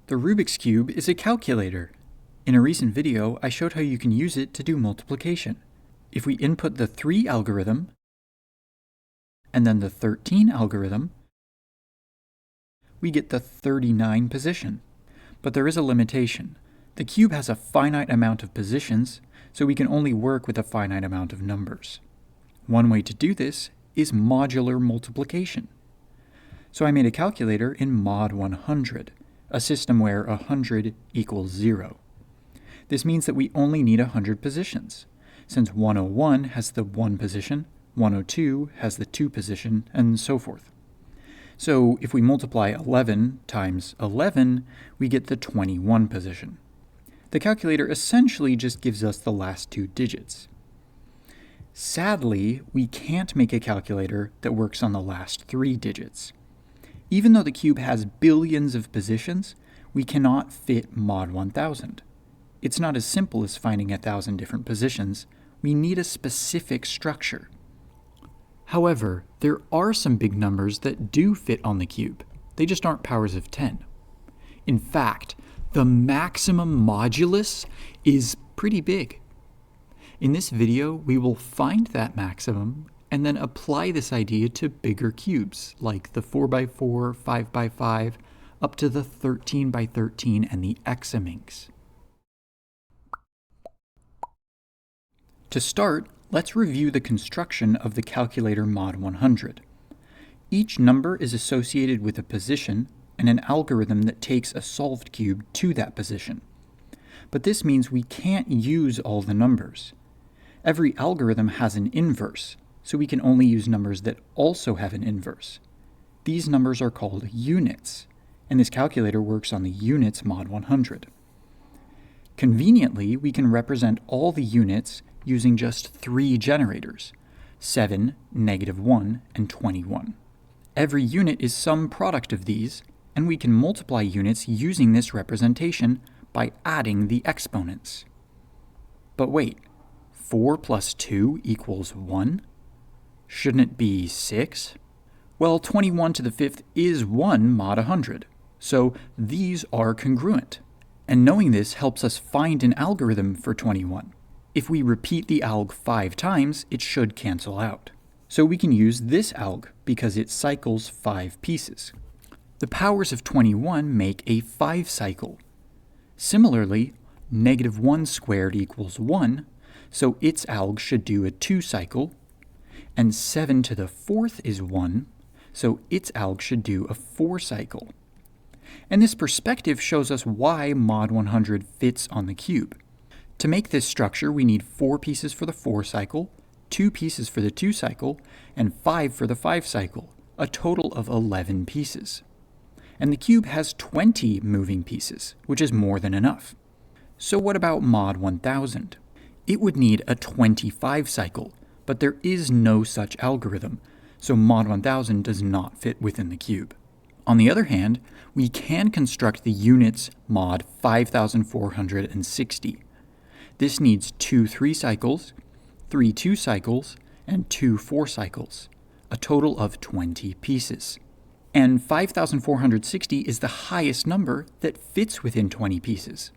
The Rubik's Cube is a calculator. In a recent video, I showed how you can use it to do multiplication. If we input the 3 algorithm, and then the 13 algorithm, we get the 39 position. But there is a limitation. The cube has a finite amount of positions, so we can only work with a finite amount of numbers. One way to do this is modular multiplication. So I made a calculator in mod 100, a system where 100 equals 0. This means that we only need 100 positions, since 101 has the 1 position, 102 has the 2 position, and so forth. So if we multiply 11 times 11, we get the 21 position. The calculator essentially just gives us the last 2 digits. Sadly, we can't make a calculator that works on the last 3 digits. Even though the cube has billions of positions, we cannot fit mod 1000. It's not as simple as finding 1,000 different positions. We need a specific structure. However, there are some big numbers that do fit on the cube. They just aren't powers of 10. In fact, the maximum modulus is pretty big. In this video, we will find that maximum and then apply this idea to bigger cubes, like the 4x4, 5x5, up to the 13x13 and the Megaminx. To start, let's review the construction of the calculator mod 100. Each number is associated with a position and an algorithm that takes a solved cube to that position. But this means we can't use all the numbers. Every algorithm has an inverse, so we can only use numbers that also have an inverse. These numbers are called units, and this calculator works on the units mod 100. Conveniently, we can represent all the units using just 3 generators, 7, -1, and 21. Every unit is some product of these, and we can multiply units using this representation by adding the exponents. But wait, 4 plus 2 equals 1? Shouldn't it be 6? Well, 21 to the 5th is 1 mod 100, so these are congruent. And knowing this helps us find an algorithm for 21. If we repeat the alg 5 times, it should cancel out. So we can use this alg because it cycles 5 pieces. The powers of 21 make a 5 cycle. Similarly, -1 squared equals 1, so its alg should do a 2 cycle, and 7 to the 4th is 1, so its alg should do a 4 cycle. And this perspective shows us why mod 100 fits on the cube. To make this structure, we need 4 pieces for the 4 cycle, 2 pieces for the 2 cycle, and 5 for the 5 cycle, a total of 11 pieces. And the cube has 20 moving pieces, which is more than enough. So what about mod 1000? It would need a 25 cycle, but there is no such algorithm, so mod 1000 does not fit within the cube. On the other hand, we can construct the units mod 5460. This needs 2 3 cycles, 3 2 cycles, and 2 4 cycles, a total of 20 pieces. And 5460 is the highest number that fits within 20 pieces.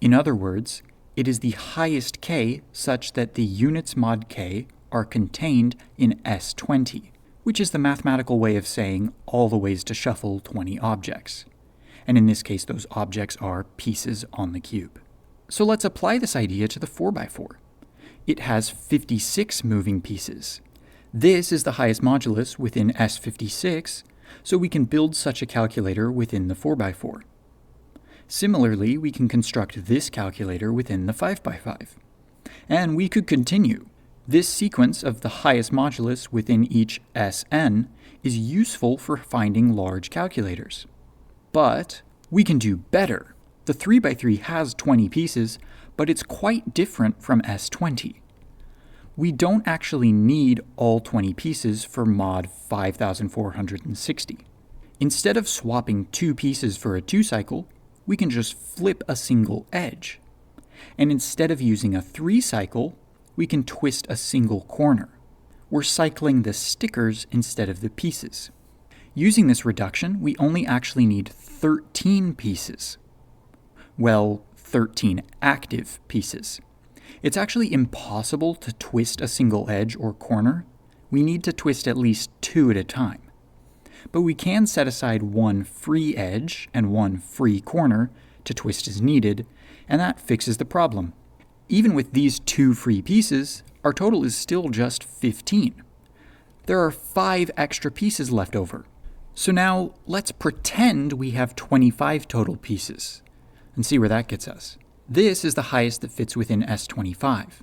In other words, it is the highest k such that the units mod k are contained in S20, which is the mathematical way of saying all the ways to shuffle 20 objects. And in this case, those objects are pieces on the cube. So let's apply this idea to the 4x4. It has 56 moving pieces. This is the highest modulus within S56, so we can build such a calculator within the 4x4. Similarly, we can construct this calculator within the 5x5. And we could continue. This sequence of the highest modulus within each Sn is useful for finding large calculators. But we can do better. The 3x3 has 20 pieces, but it's quite different from S20. We don't actually need all 20 pieces for mod 5460. Instead of swapping 2 pieces for a 2 cycle, we can just flip a single edge. And instead of using a 3 cycle, we can twist a single corner. We're cycling the stickers instead of the pieces. Using this reduction, we only actually need 13 pieces. Well, 13 active pieces. It's actually impossible to twist a single edge or corner. We need to twist at least 2 at a time. But we can set aside one free edge and one free corner to twist as needed, and that fixes the problem. Even with these 2 free pieces, our total is still just 15. There are 5 extra pieces left over. So now let's pretend we have 25 total pieces and see where that gets us. This is the highest that fits within S25.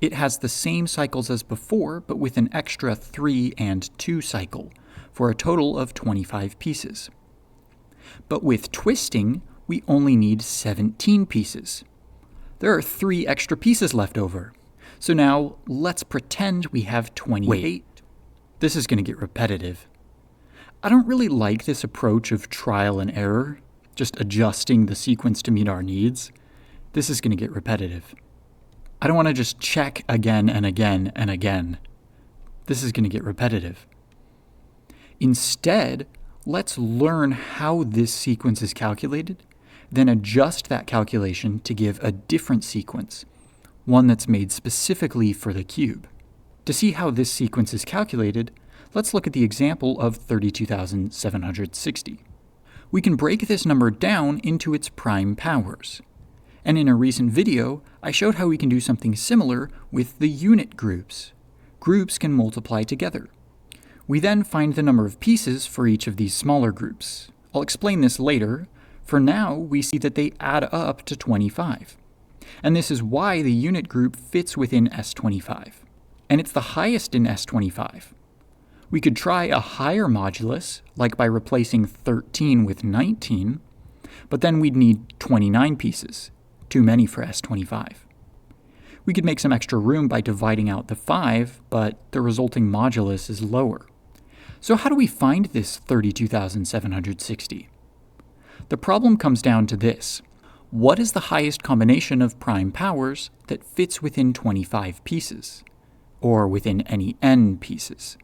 It has the same cycles as before, but with an extra 3 and 2 cycle, for a total of 25 pieces. But with twisting, we only need 17 pieces. There are 3 extra pieces left over. So now let's pretend we have 28. Wait, this is going to get repetitive. I don't really like this approach of trial and error, just adjusting the sequence to meet our needs. This is going to get repetitive. I don't want to just check again and again and again. This is going to get repetitive. Instead, let's learn how this sequence is calculated, then adjust that calculation to give a different sequence, one that's made specifically for the cube. To see how this sequence is calculated, let's look at the example of 32,760. We can break this number down into its prime powers. And in a recent video, I showed how we can do something similar with the unit groups. Groups can multiply together. We then find the number of pieces for each of these smaller groups. I'll explain this later. For now, we see that they add up to 25. And this is why the unit group fits within S25. And it's the highest in S25. We could try a higher modulus, like by replacing 13 with 19, but then we'd need 29 pieces. Too many for S25. We could make some extra room by dividing out the 5, but the resulting modulus is lower. So how do we find this 32,760? The problem comes down to this. What is the highest combination of prime powers that fits within 25 pieces? Or within any n pieces?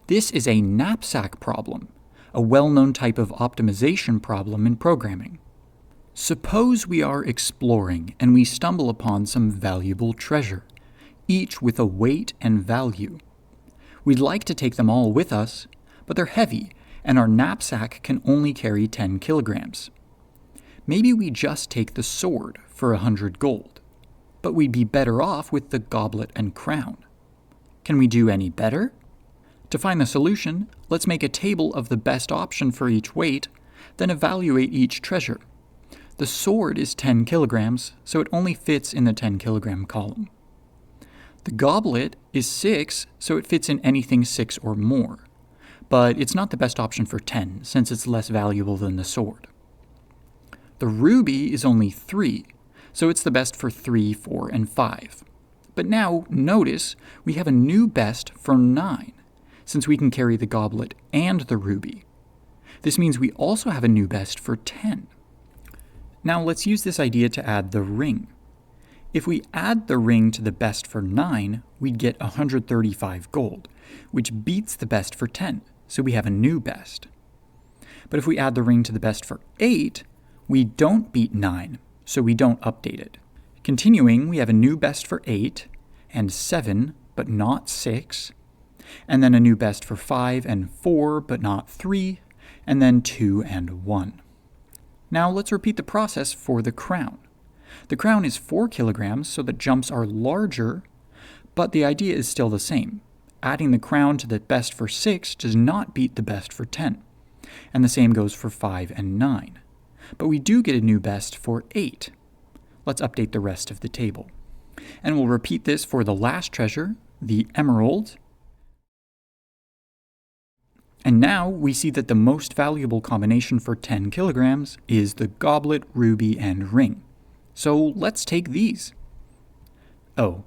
This is a knapsack problem, a well-known type of optimization problem in programming. Suppose we are exploring and we stumble upon some valuable treasure, each with a weight and value. We'd like to take them all with us, but they're heavy and our knapsack can only carry 10 kilograms. Maybe we just take the sword for 100 gold, but we'd be better off with the goblet and crown. Can we do any better? To find the solution, let's make a table of the best option for each weight, then evaluate each treasure. The sword is 10 kilograms, so it only fits in the 10 kilogram column. The goblet is 6, so it fits in anything 6 or more. But it's not the best option for 10, since it's less valuable than the sword. The ruby is only 3, so it's the best for 3, 4, and 5. But now, notice, we have a new best for 9, since we can carry the goblet and the ruby. This means we also have a new best for 10. Now let's use this idea to add the ring. If we add the ring to the best for 9, we'd get 135 gold, which beats the best for 10, so we have a new best. But if we add the ring to the best for 8, we don't beat 9, so we don't update it. Continuing, we have a new best for 8, and 7, but not 6, and then a new best for 5 and 4, but not 3, and then 2 and 1. Now let's repeat the process for the crown. The crown is 4 kilograms, so the jumps are larger, but the idea is still the same. Adding the crown to the best for 6 does not beat the best for 10, and the same goes for 5 and 9. But we do get a new best for 8. Let's update the rest of the table. And we'll repeat this for the last treasure, the emerald. And now we see that the most valuable combination for 10 kilograms is the goblet, ruby, and ring. So let's take these. Oh,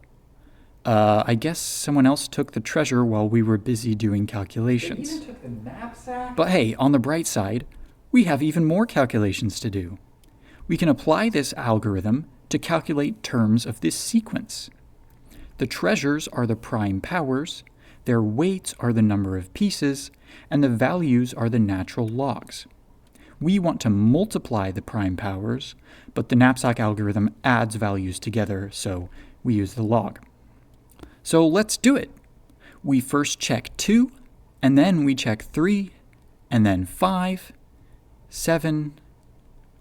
I guess someone else took the treasure while we were busy doing calculations. They even took the knapsack? But hey, on the bright side, we have even more calculations to do. We can apply this algorithm to calculate terms of this sequence. The treasures are the prime powers, their weights are the number of pieces, and the values are the natural logs. We want to multiply the prime powers, but the knapsack algorithm adds values together, so we use the log. So let's do it. We first check 2, and then we check 3, and then 5, 7,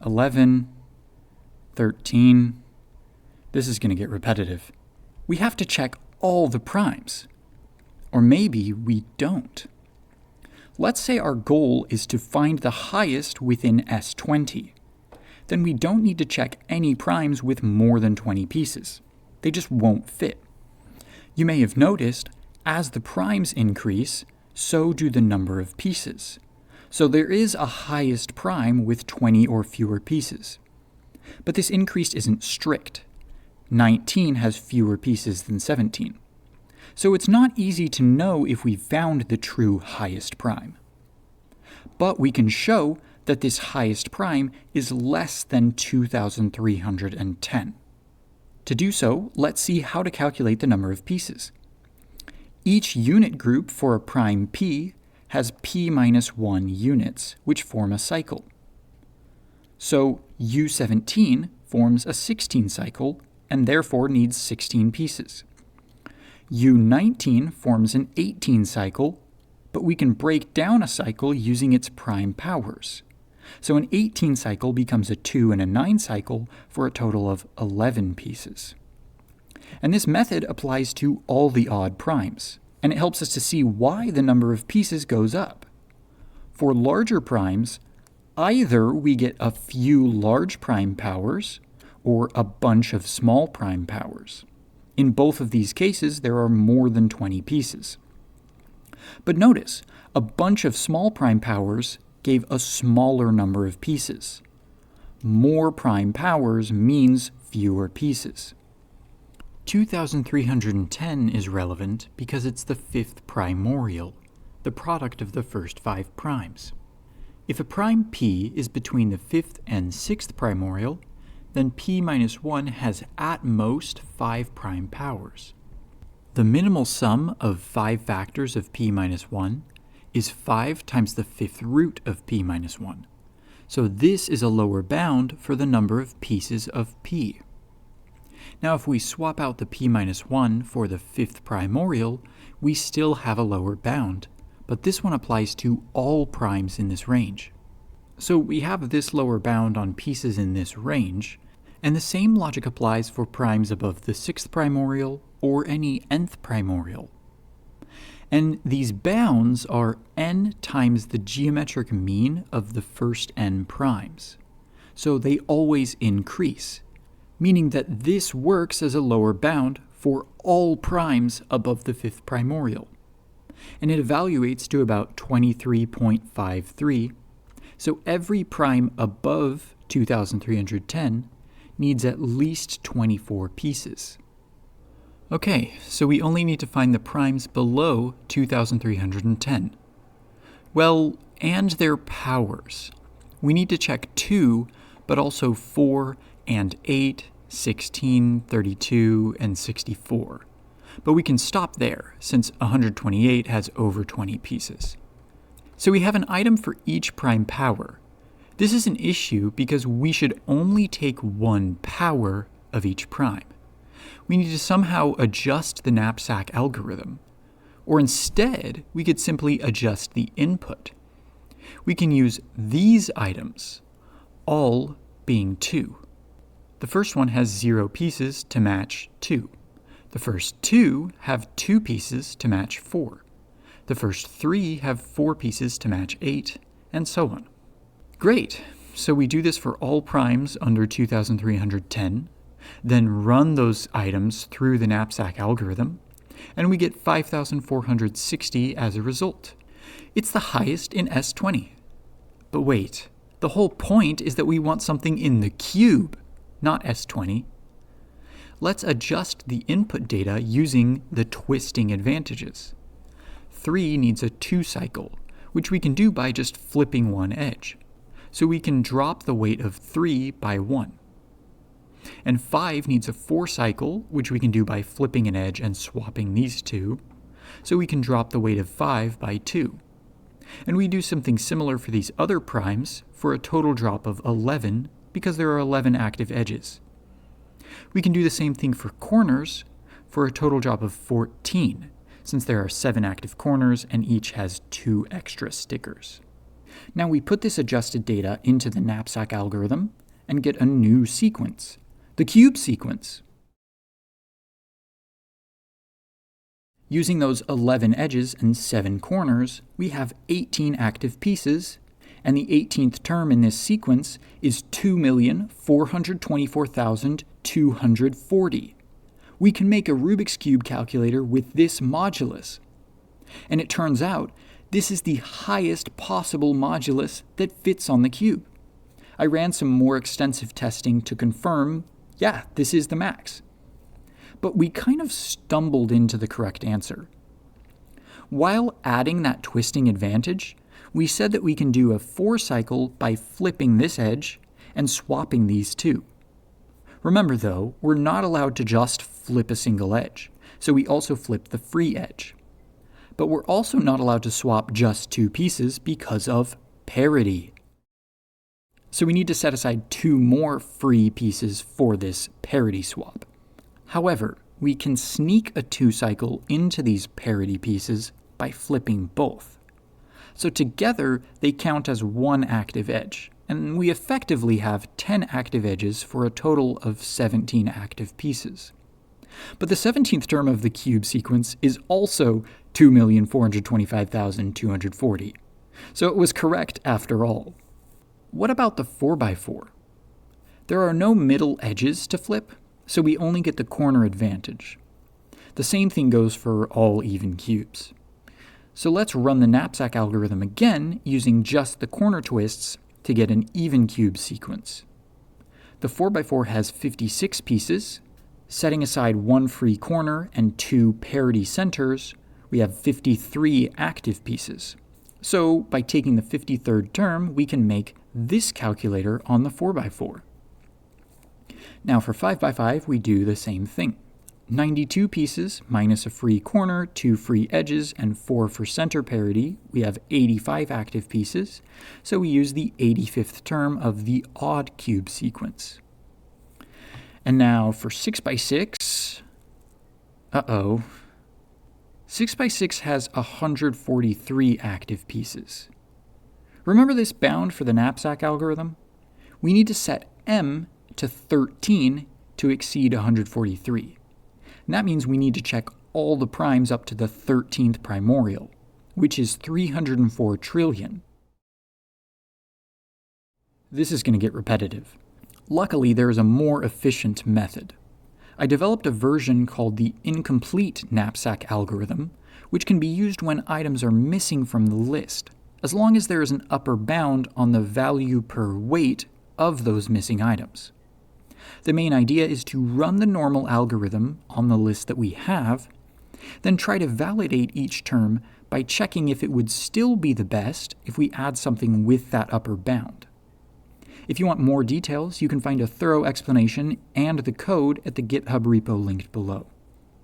11, 13. This is going to get repetitive. We have to check all the primes. Or maybe we don't. Let's say our goal is to find the highest within S20. Then we don't need to check any primes with more than 20 pieces. They just won't fit. You may have noticed, as the primes increase, so do the number of pieces. So there is a highest prime with 20 or fewer pieces. But this increase isn't strict. 19 has fewer pieces than 17. So it's not easy to know if we've found the true highest prime. But we can show that this highest prime is less than 2,310. To do so, let's see how to calculate the number of pieces. Each unit group for a prime p has p minus 1 units, which form a cycle. So U17 forms a 16 cycle and therefore needs 16 pieces. U19 forms an 18 cycle, but we can break down a cycle using its prime powers. So an 18 cycle becomes a 2 and a 9 cycle for a total of 11 pieces. And this method applies to all the odd primes, and it helps us to see why the number of pieces goes up. For larger primes, either we get a few large prime powers or a bunch of small prime powers. In both of these cases, there are more than 20 pieces. But notice, a bunch of small prime powers gave a smaller number of pieces. More prime powers means fewer pieces. 2,310 is relevant because it's the fifth primorial, the product of the first 5 primes. If a prime p is between the 5th and 6th primorial, then p minus 1 has at most 5 prime powers. The minimal sum of 5 factors of p minus 1 is 5 times the 5th root of p minus 1. So this is a lower bound for the number of pieces of p. Now if we swap out the p minus 1 for the 5th primorial, we still have a lower bound, but this one applies to all primes in this range. So we have this lower bound on pieces in this range, and the same logic applies for primes above the 6th primorial or any nth primorial. And these bounds are n times the geometric mean of the first n primes. So they always increase, meaning that this works as a lower bound for all primes above the 5th primorial. And it evaluates to about 23.53, so every prime above 2,310 needs at least 24 pieces. Okay, so we only need to find the primes below 2,310. Well, and their powers. We need to check 2, but also 4 and 8, 16, 32, and 64. But we can stop there, since 128 has over 20 pieces. So we have an item for each prime power. This is an issue because we should only take one power of each prime. We need to somehow adjust the knapsack algorithm. Or instead, we could simply adjust the input. We can use these items, all being 2. The first one has 0 pieces to match 2. The first 2 have 2 pieces to match 4. The first 3 have 4 pieces to match 8, and so on. Great! So we do this for all primes under 2,310, then run those items through the knapsack algorithm, and we get 5,460 as a result. It's the highest in S20. But wait, the whole point is that we want something in the cube, not S20. Let's adjust the input data using the twisting advantages. 3 needs a 2 cycle, which we can do by just flipping one edge. So we can drop the weight of 3 by 1. And 5 needs a 4 cycle, which we can do by flipping an edge and swapping these two. So we can drop the weight of 5 by 2. And we do something similar for these other primes for a total drop of 11 because there are 11 active edges. We can do the same thing for corners for a total drop of 14, since there are 7 active corners and each has 2 extra stickers. Now we put this adjusted data into the knapsack algorithm and get a new sequence, the cube sequence. Using those 11 edges and 7 corners, we have 18 active pieces, and the 18th term in this sequence is 2,424,240. We can make a Rubik's Cube calculator with this modulus. And it turns out, this is the highest possible modulus that fits on the cube. I ran some more extensive testing to confirm, yeah, this is the max. But we kind of stumbled into the correct answer. While adding that twisting advantage, we said that we can do a 4 cycle by flipping this edge and swapping these two. Remember though, we're not allowed to just flip a single edge, so we also flip the free edge. But we're also not allowed to swap just 2 pieces because of parity. So we need to set aside 2 more free pieces for this parity swap. However, we can sneak a 2 cycle into these parity pieces by flipping both. So together, they count as 1 active edge, and we effectively have 10 active edges for a total of 17 active pieces. But the 17th term of the cube sequence is also 2,425,240. So it was correct after all. What about the 4x4? There are no middle edges to flip, so we only get the corner advantage. The same thing goes for all even cubes. So let's run the knapsack algorithm again using just the corner twists to get an even cube sequence. The 4x4 has 56 pieces. Setting aside 1 free corner and 2 parity centers, we have 53 active pieces. So by taking the 53rd term, we can make this calculator on the 4x4. Now for 5x5, we do the same thing. 92 pieces minus a free corner, 2 free edges, and 4 for center parity. We have 85 active pieces, so we use the 85th term of the odd cube sequence. And now for 6x6, 6x6 has 143 active pieces. Remember this bound for the knapsack algorithm? We need to set m to 13 to exceed 143. And that means we need to check all the primes up to the 13th primorial, which is 304 trillion. This is going to get repetitive. Luckily, there is a more efficient method. I developed a version called the incomplete knapsack algorithm, which can be used when items are missing from the list, as long as there is an upper bound on the value per weight of those missing items. The main idea is to run the normal algorithm on the list that we have, then try to validate each term by checking if it would still be the best if we add something with that upper bound. If you want more details, you can find a thorough explanation and the code at the GitHub repo linked below.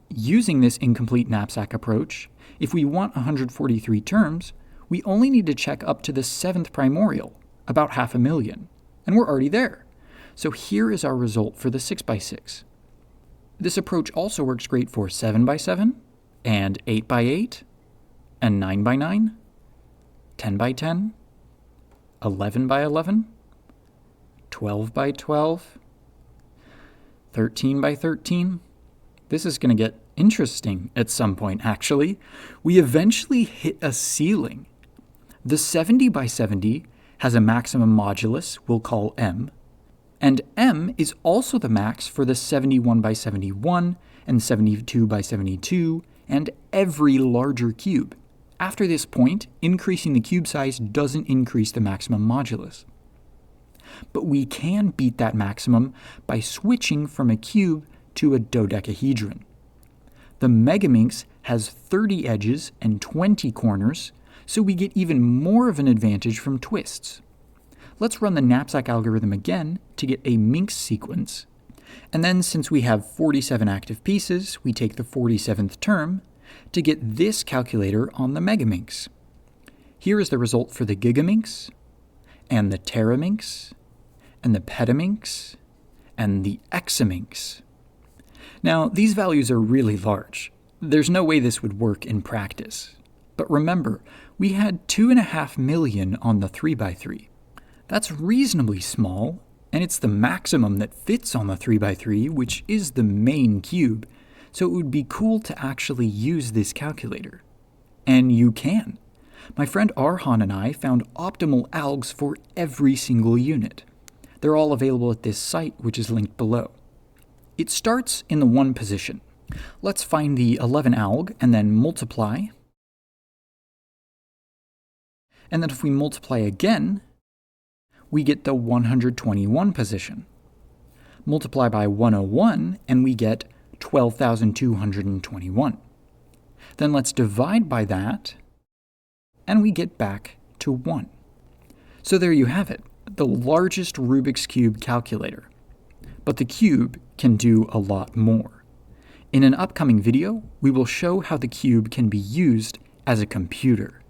Using this incomplete knapsack approach, if we want 143 terms, we only need to check up to the 7th primorial, about 500,000, and we're already there. So here is our result for the 6x6. This approach also works great for 7x7, and 8x8, and 9x9, 10x10, 11x11, 12x12, 13x13. This is going to get interesting at some point, actually. We eventually hit a ceiling. The 70x70 has a maximum modulus we'll call m, and m is also the max for the 71x71 and 72x72 and every larger cube. After this point, increasing the cube size doesn't increase the maximum modulus. But we can beat that maximum by switching from a cube to a dodecahedron. The Megaminx has 30 edges and 20 corners, so we get even more of an advantage from twists. Let's run the knapsack algorithm again to get a Minx sequence. And then since we have 47 active pieces, we take the 47th term to get this calculator on the Megaminx. Here is the result for the Gigaminx, and the Teraminx, and the Petaminx, and the Examinx. Now, these values are really large. There's no way this would work in practice. But remember, we had 2.5 million on the 3x3. That's reasonably small, and it's the maximum that fits on the 3x3, which is the main cube, so it would be cool to actually use this calculator. And you can. My friend Arhan and I found optimal algs for every single unit. They're all available at this site, which is linked below. It starts in the 1 position. Let's find the 11 alg and then multiply. And then if we multiply again, we get the 121 position. Multiply by 101 and we get 12,221. Then let's divide by that, and we get back to 1. So there you have it, the largest Rubik's Cube calculator. But the cube can do a lot more. In an upcoming video, we will show how the cube can be used as a computer.